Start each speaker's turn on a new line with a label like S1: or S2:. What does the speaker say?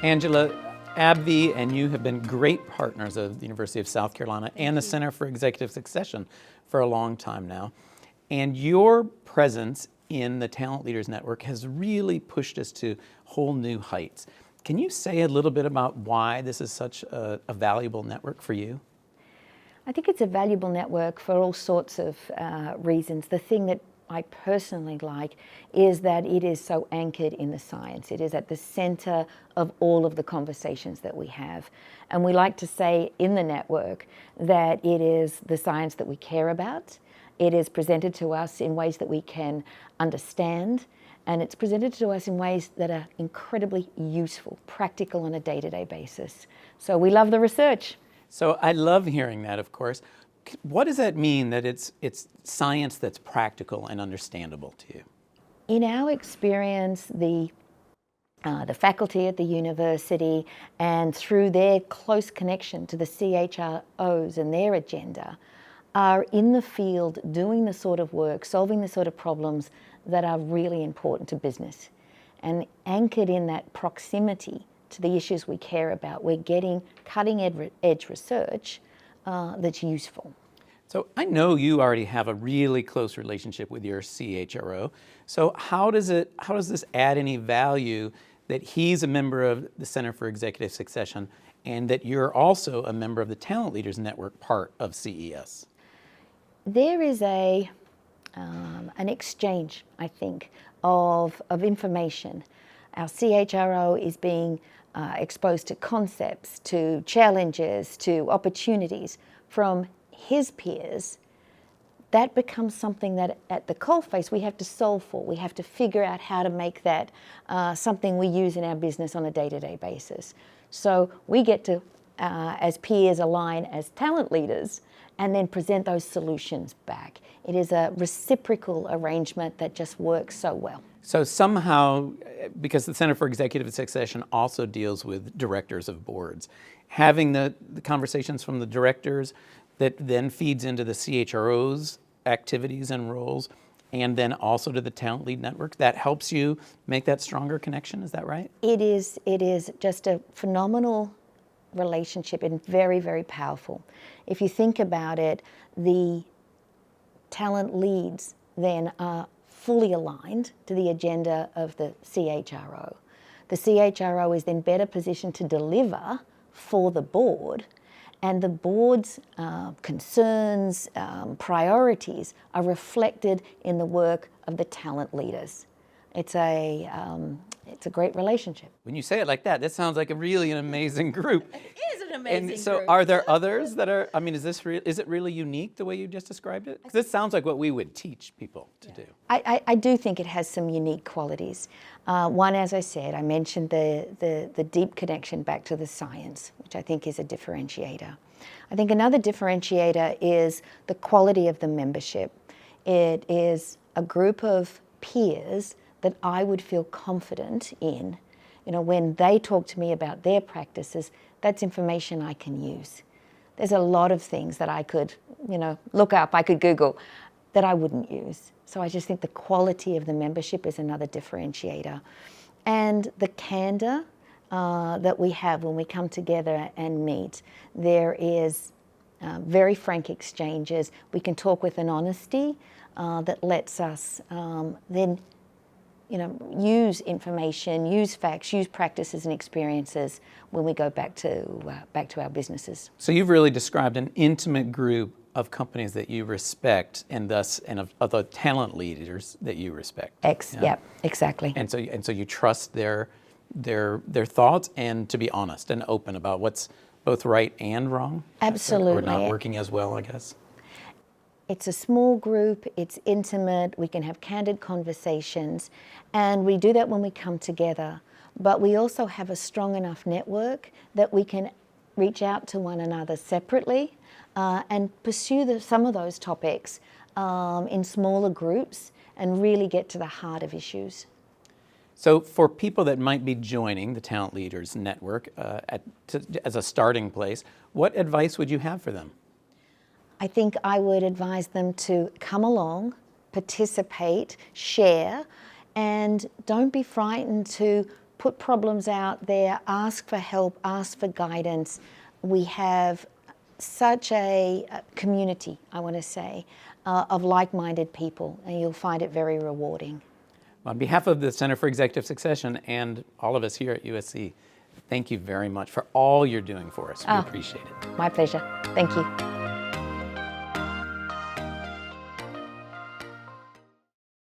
S1: Angela, AbbVie and you have been great partners of the University of South Carolina and the Center for Executive Succession for a long time now. And your presence in the Talent Leaders Network has really pushed us to whole new heights. Can you say a little bit about why this is such a valuable network for you?
S2: I think it's a valuable network for all sorts of reasons. The thing that I personally like is that it is so anchored in the science. It is at the center of all of the conversations that we have. And we like to say in the network that it is the science that we care about. It is presented to us in ways that we can understand, and it's presented to us in ways that are incredibly useful, practical on a day-to-day basis. So we love the research.
S1: So I love hearing that, of course. What does that mean, that it's science that's practical and understandable to you?
S2: In our experience, the faculty at the university, and through their close connection to the CHROs and their agenda, are in the field doing the sort of work, solving the sort of problems that are really important to business. And anchored in that proximity to the issues we care about, we're getting cutting-edge research that's useful.
S1: So I know you already have a really close relationship with your CHRO. So how does this add any value that he's a member of the Center for Executive Succession and that you're also a member of the Talent Leaders Network part of CES?
S2: There is an exchange, I think, of information. Our CHRO is being exposed to concepts, to challenges, to opportunities from his peers. That becomes something that at the coalface we have to solve for. We have to figure out how to make that something we use in our business on a day-to-day basis. So we get to, as peers, align as talent leaders and then present those solutions back. It is a reciprocal arrangement that just works so well.
S1: So somehow, because the Center for Executive Succession also deals with directors of boards, having the conversations from the directors that then feeds into the CHRO's activities and roles, and then also to the Talent Lead Network, that helps you make that stronger connection, is that right?
S2: It is just a phenomenal relationship and very, very powerful. If you think about it, the talent leads then are fully aligned to the agenda of the CHRO. The CHRO is then better positioned to deliver for the board, and the board's concerns, priorities are reflected in the work of the talent leaders. It's a great relationship.
S1: When you say it like that sounds like an amazing group.
S3: It is an amazing group.
S1: And so are there others that are, is it really unique the way you just described it? Because this sounds like what we would teach people to do.
S2: I do think it has some unique qualities. One, as I said, I mentioned the deep connection back to the science, which I think is a differentiator. I think another differentiator is the quality of the membership. It is a group of peers that I would feel confident in. You know, when they talk to me about their practices, that's information I can use. There's a lot of things that I could, look up, I could Google, that I wouldn't use. So I just think the quality of the membership is another differentiator. And the candor that we have when we come together and meet. There is very frank exchanges. We can talk with an honesty that lets us then use information, use facts, use practices and experiences when we go back to our businesses.
S1: So you've really described an intimate group of companies that you respect, and of the talent leaders that you respect.
S2: Yeah, exactly.
S1: And so you trust their thoughts, and to be honest and open about what's both right and wrong.
S2: Absolutely.
S1: Or not working as well, I guess.
S2: It's a small group, it's intimate, we can have candid conversations, and we do that when we come together. But we also have a strong enough network that we can reach out to one another separately and pursue some of those topics in smaller groups and really get to the heart of issues.
S1: So for people that might be joining the Talent Leaders Network as a starting place, what advice would you have for them?
S2: I think I would advise them to come along, participate, share, and don't be frightened to put problems out there, ask for help, ask for guidance. We have such a community, I want to say, of like-minded people, and you'll find it very rewarding.
S1: On behalf of the Center for Executive Succession and all of us here at USC, thank you very much for all you're doing for us. We appreciate it.
S2: My pleasure. Thank you.